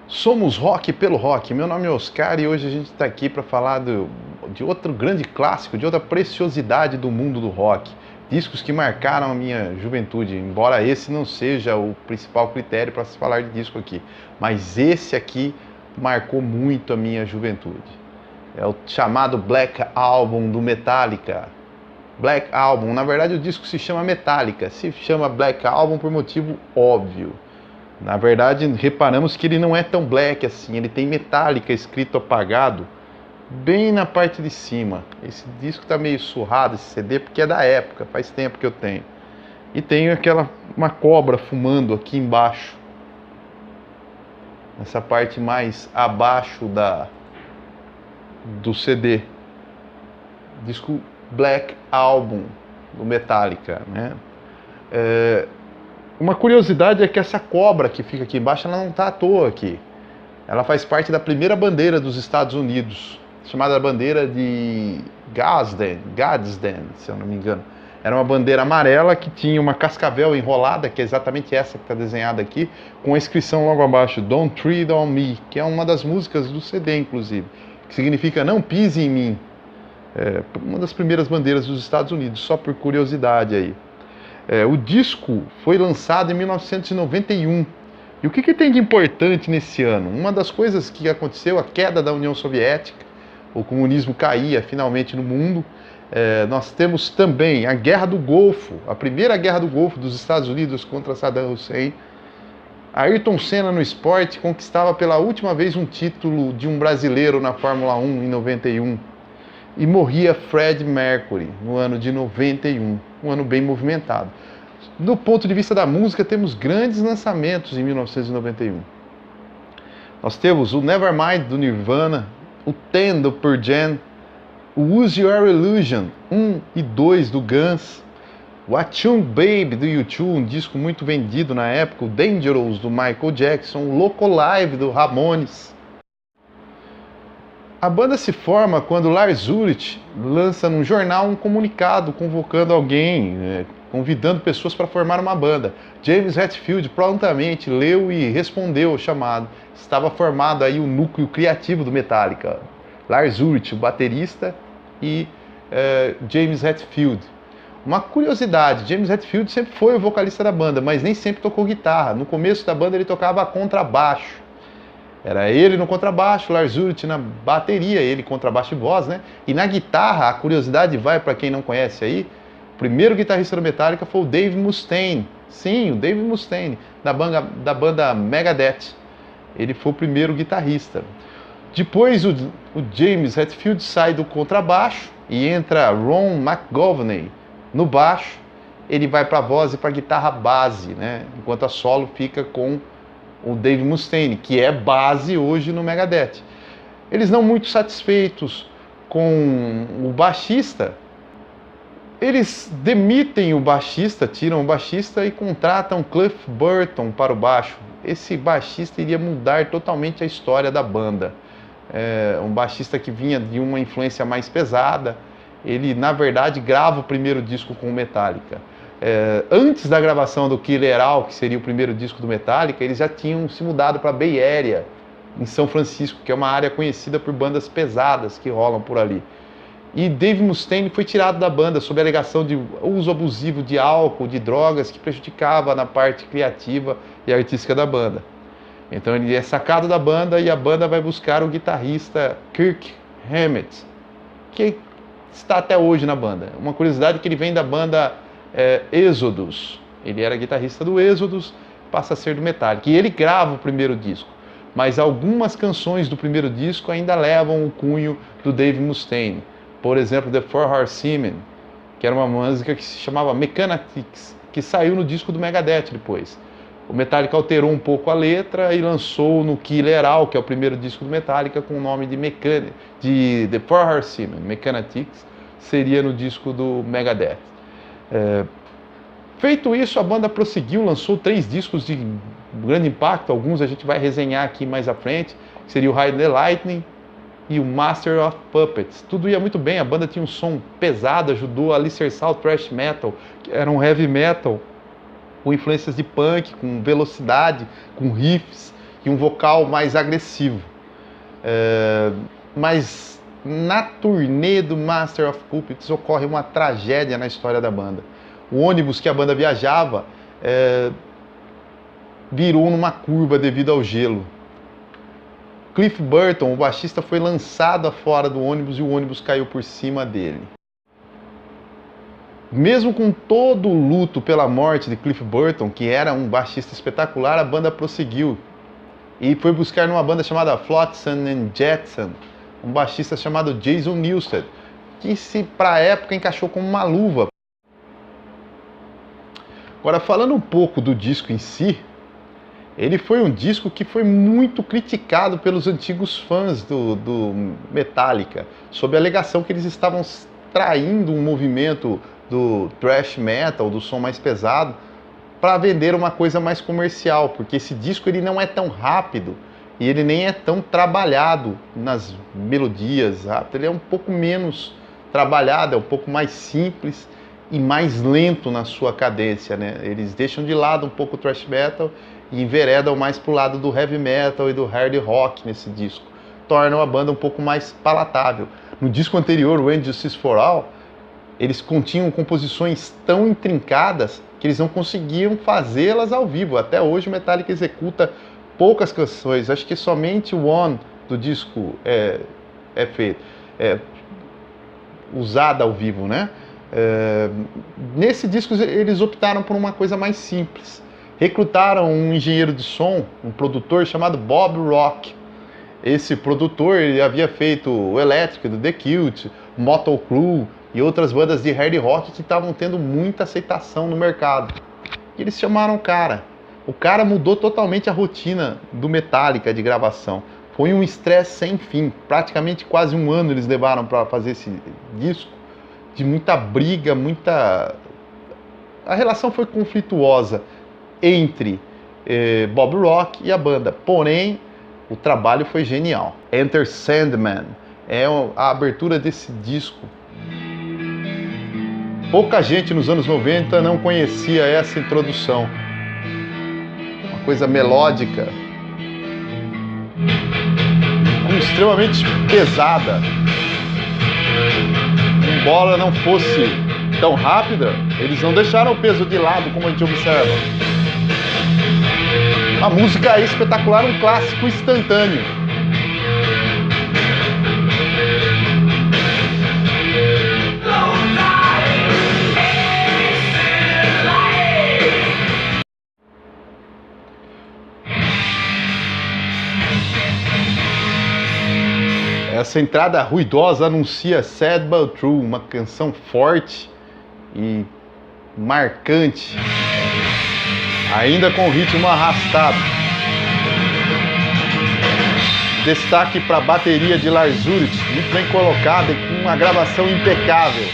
Somos rock pelo rock. Meu nome é Oscar e hoje a gente está aqui para falar de outro grande clássico, de outra preciosidade do mundo do rock. Discos que marcaram a minha juventude, embora esse não seja o principal critério para se falar de disco aqui. Mas esse aqui marcou muito a minha juventude. É o chamado Black Album do Metallica. Black Album, na verdade o disco se chama Metallica, se chama Black Album por motivo óbvio. Na verdade, reparamos que ele não é tão black assim, ele tem Metallica escrito apagado bem na parte de cima. Esse disco tá meio surrado, esse CD, porque é da época, faz tempo que eu tenho. E tem uma cobra fumando aqui embaixo, nessa parte mais abaixo do CD. Disco Black Album do Metallica, né? Uma curiosidade é que essa cobra que fica aqui embaixo, ela não está à toa aqui. Ela faz parte da primeira bandeira dos Estados Unidos, chamada bandeira de Gadsden, se eu não me engano. Era uma bandeira amarela que tinha uma cascavel enrolada, que é exatamente essa que está desenhada aqui, com a inscrição logo abaixo, Don't Tread on Me, que é uma das músicas do CD, inclusive, que significa Não Pise em Mim. É uma das primeiras bandeiras dos Estados Unidos, só por curiosidade aí. O disco foi lançado em 1991. E o que tem de importante nesse ano? Uma das coisas que aconteceu, a queda da União Soviética, o comunismo caía finalmente no mundo. Nós temos também a Guerra do Golfo, a primeira Guerra do Golfo dos Estados Unidos contra Saddam Hussein. Ayrton Senna no esporte conquistava pela última vez um título de um brasileiro na Fórmula 1 em 91. E morria Freddie Mercury no ano de 91, um ano bem movimentado. Do ponto de vista da música, temos grandes lançamentos em 1991. Nós temos o Nevermind do Nirvana, o Ten do Pearl Jam, o Use Your Illusion 1 e 2 do Guns, o Achtung Baby do U2, um disco muito vendido na época, o Dangerous do Michael Jackson, o Loco Live do Ramones. A banda se forma quando Lars Ulrich lança num jornal um comunicado convocando alguém, convidando pessoas para formar uma banda. James Hetfield prontamente leu e respondeu ao chamado. Estava formado aí o núcleo criativo do Metallica. Lars Ulrich, o baterista, e James Hetfield. Uma curiosidade, James Hetfield sempre foi o vocalista da banda, mas nem sempre tocou guitarra. No começo da banda ele tocava contrabaixo. Era ele no contrabaixo, Lars Ulrich na bateria, ele contrabaixo e voz, né? E na guitarra, a curiosidade vai para quem não conhece aí, o primeiro guitarrista do Metallica foi o Dave Mustaine. Sim, o Dave Mustaine, da banda Megadeth. Ele foi o primeiro guitarrista. Depois o James Hetfield sai do contrabaixo e entra Ron McGovney no baixo. Ele vai para a voz e para a guitarra base, né? Enquanto a solo fica com o Dave Mustaine, que é base hoje no Megadeth. Eles não muito satisfeitos com o baixista, eles demitem o baixista, tiram o baixista e contratam Cliff Burton para o baixo. Esse baixista iria mudar totalmente a história da banda. Um baixista que vinha de uma influência mais pesada. Ele, na verdade, grava o primeiro disco com o Metallica. Antes da gravação do Killer All, que seria o primeiro disco do Metallica, eles já tinham se mudado para a Bay Area, em São Francisco, que é uma área conhecida por bandas pesadas que rolam por ali. E Dave Mustaine foi tirado da banda sob a alegação de uso abusivo de álcool, de drogas, que prejudicava na parte criativa e artística da banda. Então ele é sacado da banda e a banda vai buscar o guitarrista Kirk Hammett, que está até hoje na banda. Uma curiosidade é que ele vem da banda Exodus. Ele era guitarrista do Exodus, passa a ser do Metallica. E ele grava o primeiro disco. Mas algumas canções do primeiro disco ainda levam o cunho do Dave Mustaine. Por exemplo, The Four Horsemen, que era uma música que se chamava Mechanatics, que saiu no disco do Megadeth depois. O Metallica alterou um pouco a letra e lançou no Killer All, que é o primeiro disco do Metallica, com o nome de The Four Horsemen. Mechanatics seria no disco do Megadeth. Feito isso, a banda prosseguiu, lançou 3 discos de grande impacto, alguns a gente vai resenhar aqui mais à frente, que seria o Ride the Lightning e o Master of Puppets. Tudo ia muito bem, a banda tinha um som pesado, ajudou a alicerçar o thrash metal, que era um heavy metal com influências de punk, com velocidade, com riffs, e um vocal mais agressivo. Mas na turnê do Master of Puppets ocorre uma tragédia na história da banda. O ônibus que a banda viajava virou numa curva devido ao gelo. Cliff Burton, o baixista, foi lançado fora do ônibus e o ônibus caiu por cima dele. Mesmo com todo o luto pela morte de Cliff Burton, que era um baixista espetacular, a banda prosseguiu e foi buscar numa banda chamada Flotsam and Jetsam um baixista chamado Jason Newsted, que para a época encaixou como uma luva. Agora, falando um pouco do disco em si, ele foi um disco que foi muito criticado pelos antigos fãs do Metallica, sob a alegação que eles estavam traindo um movimento do thrash metal, do som mais pesado, para vender uma coisa mais comercial, porque esse disco ele não é tão rápido e ele nem é tão trabalhado nas melodias, ele é um pouco menos trabalhado, é um pouco mais simples e mais lento na sua cadência, né? Eles deixam de lado um pouco o thrash metal e enveredam mais para o lado do heavy metal e do hard rock nesse disco, tornam a banda um pouco mais palatável. No disco anterior, o And Justice for All, eles continham composições tão intrincadas que eles não conseguiam fazê-las ao vivo. Até hoje o Metallica executa poucas canções, acho que somente o One do disco é usada ao vivo, né? Nesse disco eles optaram por uma coisa mais simples. Recrutaram um engenheiro de som, um produtor chamado Bob Rock. Esse produtor ele havia feito o Electric, do The Cult, Motley Crue e outras bandas de hard rock que estavam tendo muita aceitação no mercado. E eles chamaram o cara. O cara mudou totalmente a rotina do Metallica de gravação. Foi um estresse sem fim. Praticamente quase um ano eles levaram para fazer esse disco, de muita briga, A relação foi conflituosa entre Bob Rock e a banda. Porém, o trabalho foi genial. Enter Sandman é a abertura desse disco. Pouca gente nos anos 90 não conhecia essa introdução. Uma coisa melódica, extremamente pesada. Embora não fosse tão rápida, eles não deixaram o peso de lado como a gente observa. A música é espetacular, um clássico instantâneo. Essa entrada ruidosa anuncia Sad But True, uma canção forte e marcante, ainda com o ritmo arrastado. Destaque para a bateria de Lars Ulrich, muito bem colocada e com uma gravação impecável.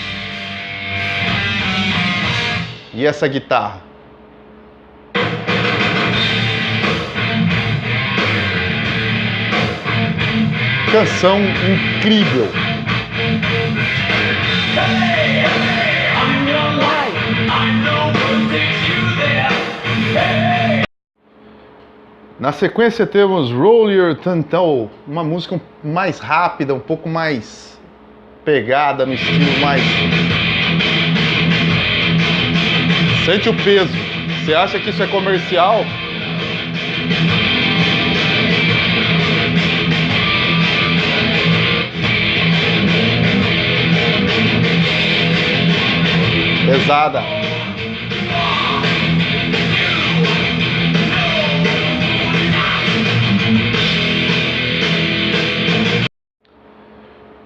E essa guitarra. Canção incrível. Na sequência temos Roll Your Tantal, uma música mais rápida, um pouco mais pegada, no estilo mais... Sente o peso. Você acha que isso é comercial? Pesada.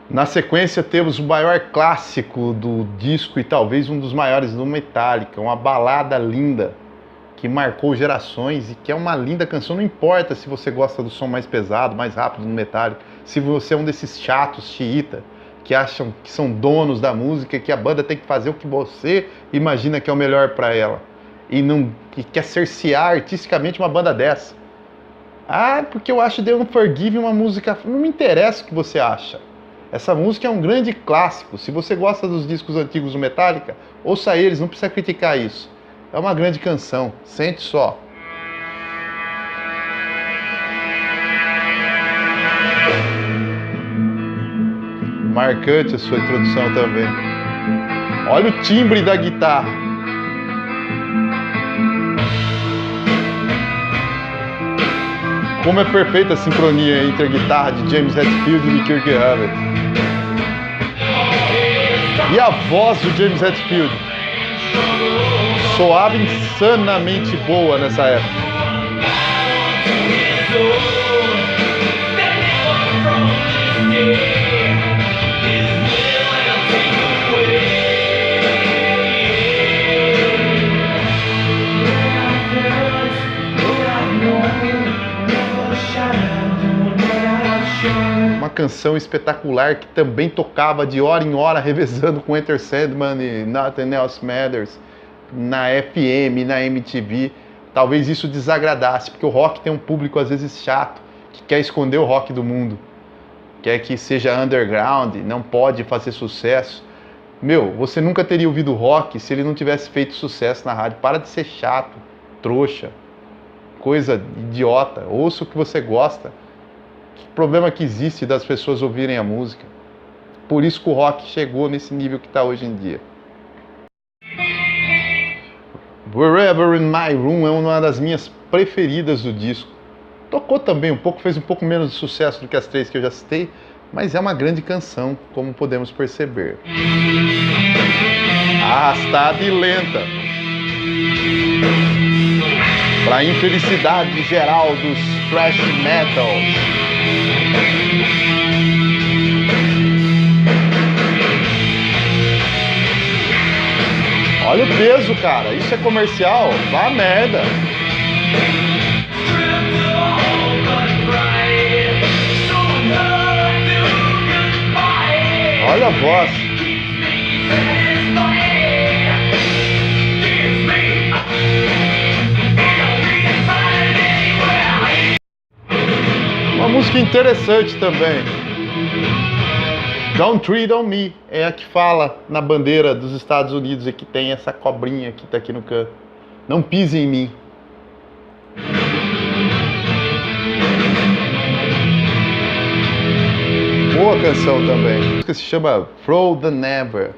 Na sequência temos o maior clássico do disco e talvez um dos maiores do Metallica, uma balada linda que marcou gerações e que é uma linda canção. Não importa se você gosta do som mais pesado, mais rápido do Metallica, se você é um desses chatos xiita que acham que são donos da música e que a banda tem que fazer o que você imagina que é o melhor para ela e quer cercear artisticamente uma banda dessa. Ah, porque eu acho The Unforgiven uma música... Não me interessa o que você acha. Essa música é um grande clássico. Se você gosta dos discos antigos do Metallica, ouça eles, não precisa criticar isso. É uma grande canção, sente só. Marcante a sua introdução também. Olha o timbre da guitarra. Como é perfeita a sincronia entre a guitarra de James Hetfield e de Kirk Hammett. E a voz do James Hetfield soava insanamente boa nessa época. Uma canção espetacular que também tocava de hora em hora, revezando com Enter Sandman e Nothing Else Matters na FM, na MTV. Talvez isso desagradasse, porque o rock tem um público às vezes chato, que quer esconder o rock do mundo, quer que seja underground, não pode fazer sucesso. Meu, você nunca teria ouvido rock se ele não tivesse feito sucesso na rádio. Para de ser chato, trouxa, coisa idiota. Ouça o que você gosta. Que problema que existe das pessoas ouvirem a música? Por isso que o rock chegou nesse nível que está hoje em dia. Wherever in My Room é uma das minhas preferidas do disco. Tocou também um pouco, fez um pouco menos de sucesso do que as três que eu já citei, mas é uma grande canção, como podemos perceber. Arrastada e lenta. Para a infelicidade geral dos thrash metals. Olha o peso, cara. Isso é comercial? Vá a merda. Olha a voz. Uma música interessante também. Don't Tread on Me é a que fala na bandeira dos Estados Unidos e que tem essa cobrinha que tá aqui no canto. Não pise em mim. Boa canção também. A música se chama Throw the Never.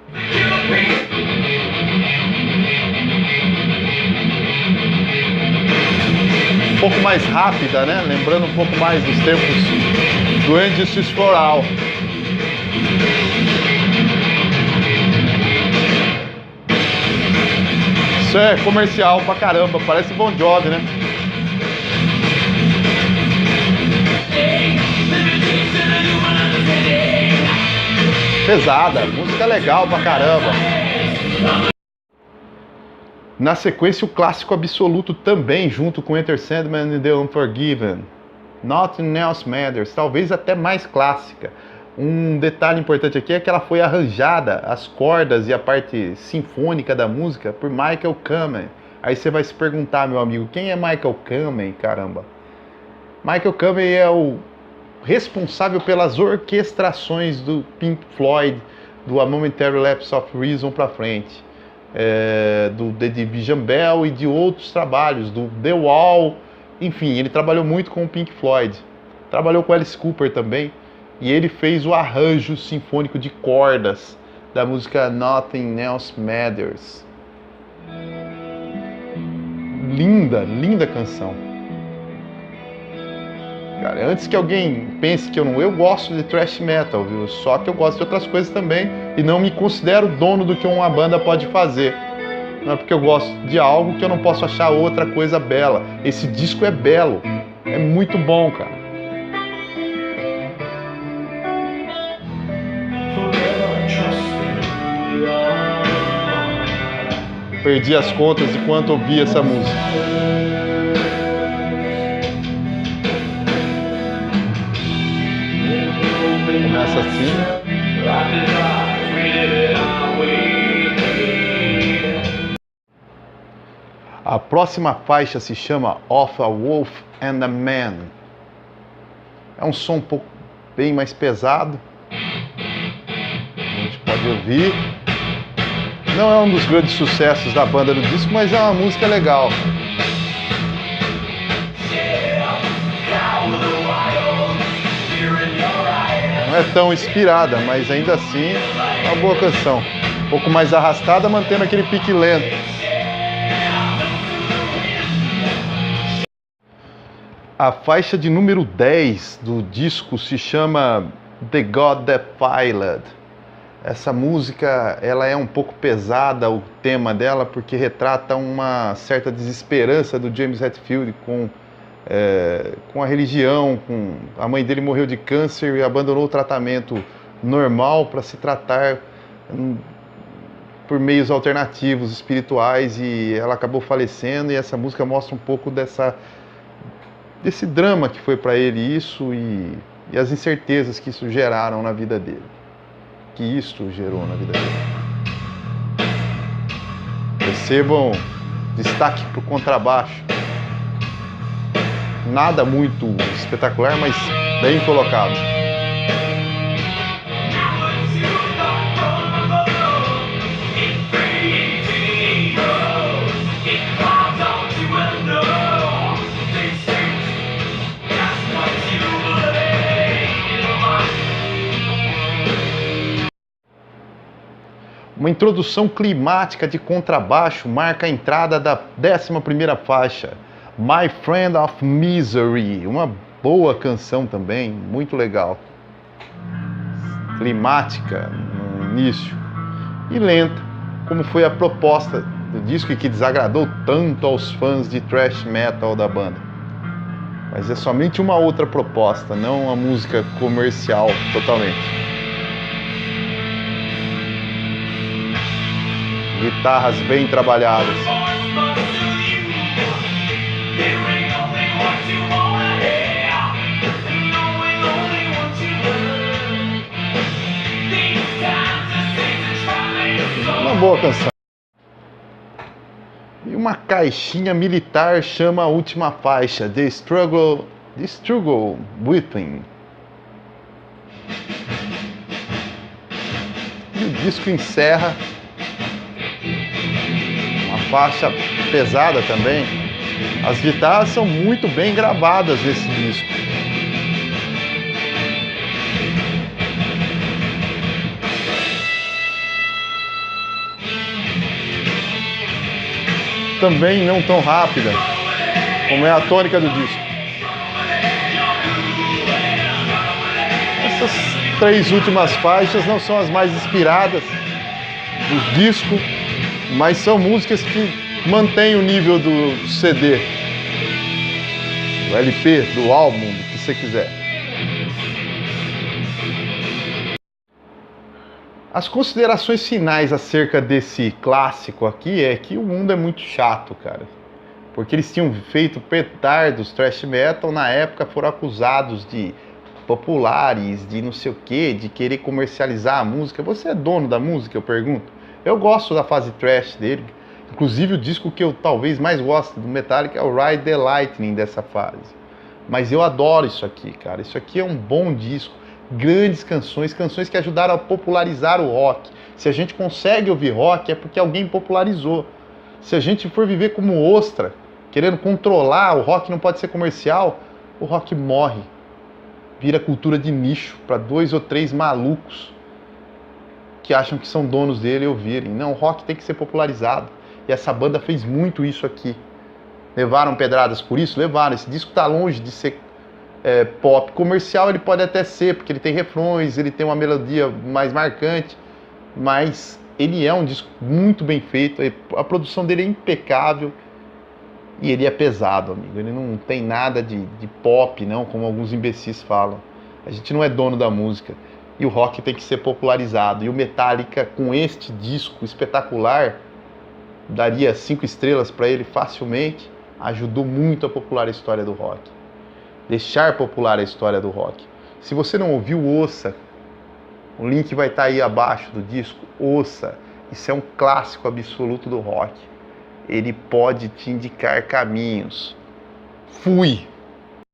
Um pouco mais rápida, né? Lembrando um pouco mais dos tempos do And Justice for All. Isso é comercial pra caramba, parece Bon Jovi, né? Pesada, música legal pra caramba. Na sequência, o clássico absoluto também, junto com Enter Sandman e The Unforgiven. Nothing Else Matters, talvez até mais clássica. Um detalhe importante aqui é que ela foi arranjada, as cordas e a parte sinfônica da música, por Michael Kamen. Aí você vai se perguntar, meu amigo, quem é Michael Kamen, caramba? Michael Kamen é o responsável pelas orquestrações do Pink Floyd, do A Momentary Lapse of Reason pra frente, do The Division Bell e de outros trabalhos, do The Wall, enfim, ele trabalhou muito com o Pink Floyd, trabalhou com Alice Cooper também, e ele fez o arranjo sinfônico de cordas da música Nothing Else Matters. Linda, linda canção. Cara, antes que alguém pense que eu gosto de thrash metal, viu? Só que eu gosto de outras coisas também e não me considero dono do que uma banda pode fazer. Não é porque eu gosto de algo que eu não posso achar outra coisa bela. Esse disco é belo, é muito bom, cara. Perdi as contas de quanto ouvi essa música. Começa assim. A próxima faixa se chama Of a Wolf and a Man. É um som um pouco bem mais pesado. A gente pode ouvir. Não é um dos grandes sucessos da banda no disco, mas é uma música legal. Não é tão inspirada, mas ainda assim é uma boa canção. Um pouco mais arrastada, mantendo aquele pique lento. A faixa de número 10 do disco se chama The God That Failed. Essa música, ela é um pouco pesada, o tema dela, porque retrata uma certa desesperança do James Hetfield com a religião. A mãe dele morreu de câncer e abandonou o tratamento normal para se tratar por meios alternativos, espirituais, e ela acabou falecendo, e essa música mostra um pouco desse drama que foi para ele isso e as incertezas que isso geraram na vida dele. Que isto gerou na vida dele. Percebam, destaque para o contrabaixo. Nada muito espetacular, mas bem colocado. Uma introdução climática de contrabaixo marca a entrada da 11ª faixa, My Friend of Misery, uma boa canção também, muito legal. Climática no início e lenta, como foi a proposta do disco e que desagradou tanto aos fãs de thrash metal da banda. Mas é somente uma outra proposta, não uma música comercial totalmente. Guitarras bem trabalhadas. Uma boa canção. E uma caixinha militar chama a última faixa, The Struggle Within. E o disco encerra faixa pesada também. As guitarras são muito bem gravadas nesse disco. Também não tão rápida, como é a tônica do disco. Essas 3 últimas faixas não são as mais inspiradas do disco, mas são músicas que mantêm o nível do CD, do LP, do álbum, do que você quiser. As considerações finais acerca desse clássico aqui é que o mundo é muito chato, cara. Porque eles tinham feito petardos thrash metal, na época foram acusados de populares, de não sei o que, de querer comercializar a música. Você é dono da música, eu pergunto? Eu gosto da fase thrash dele, inclusive o disco que eu talvez mais gosto do Metallica é o Ride the Lightning dessa fase. Mas eu adoro isso aqui, cara. Isso aqui é um bom disco, grandes canções que ajudaram a popularizar o rock. Se a gente consegue ouvir rock é porque alguém popularizou. Se a gente for viver como ostra, querendo controlar, o rock não pode ser comercial, o rock morre. Vira cultura de nicho para 2 ou 3 malucos que acham que são donos dele e ouvirem. Não, o rock tem que ser popularizado. E essa banda fez muito isso aqui. Levaram pedradas por isso? Levaram. Esse disco está longe de ser pop. Comercial ele pode até ser, porque ele tem refrões, ele tem uma melodia mais marcante, mas ele é um disco muito bem feito, a produção dele é impecável e ele é pesado, amigo. Ele não tem nada de pop, não, como alguns imbecis falam. A gente não é dono da música. E o rock tem que ser popularizado. E o Metallica, com este disco espetacular, daria 5 estrelas para ele facilmente. Ajudou muito a popular a história do rock. Deixar popular a história do rock. Se você não ouviu, ouça. O link vai estar aí abaixo do disco. Ouça. Isso é um clássico absoluto do rock. Ele pode te indicar caminhos. Fui!